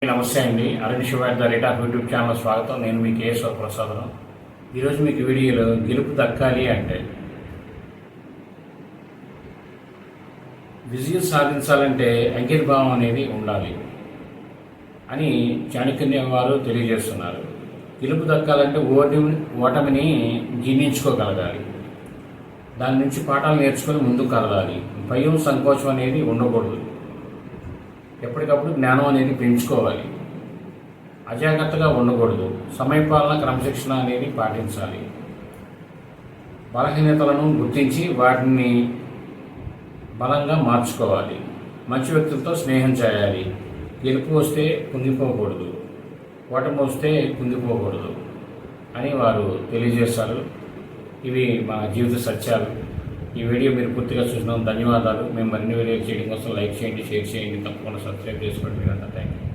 నమస్తే అండి. అరుణ్ శివార్ the rate of YouTube channel స్వాగతం. నేను మీ కేఎస్ఆర్ ప్రసాదం. ఈరోజు మీకు వీడియోలో గెలుపు దక్కాలి అంటే విజయం సాధించాలంటే అంకితభావం అనేది ఉండాలి అని చాణక్య వారు తెలియజేస్తున్నారు. గెలుపు దక్కాలంటే ఓటమిని జీర్ణించుకోగలగాలి, దాని నుంచి పాఠాలు నేర్చుకొని ముందుకు కదలాలి. భయం సంకోచం అనేది ఉండకూడదు. ఎప్పటికప్పుడు జ్ఞానం అనేది పెంచుకోవాలి. అజాగ్రత్తగా ఉండకూడదు. సమయపాలన క్రమశిక్షణ అనేది పాటించాలి. బలహీనతలను గుర్తించి వాటిని బలంగా మార్చుకోవాలి. మంచి వ్యక్తులతో స్నేహం చేయాలి. గెలుపు వస్తే కుంగిపోకూడదు, ఓటమి వస్తే కుంగిపోకూడదు అని వారు తెలియజేస్తారు. ఇవి మా జీవిత సత్యాలు. ఈ వీడియో మీరు పూర్తిగా చూసినందుకు ధన్యవాదాలు. మేము మరిన్ని వీడియోలు చేయడం కోసం లైక్ చేయండి, షేర్ చేయండి, తప్పకుండా సబ్స్క్రైబ్ చేసుకోండి. Thank you.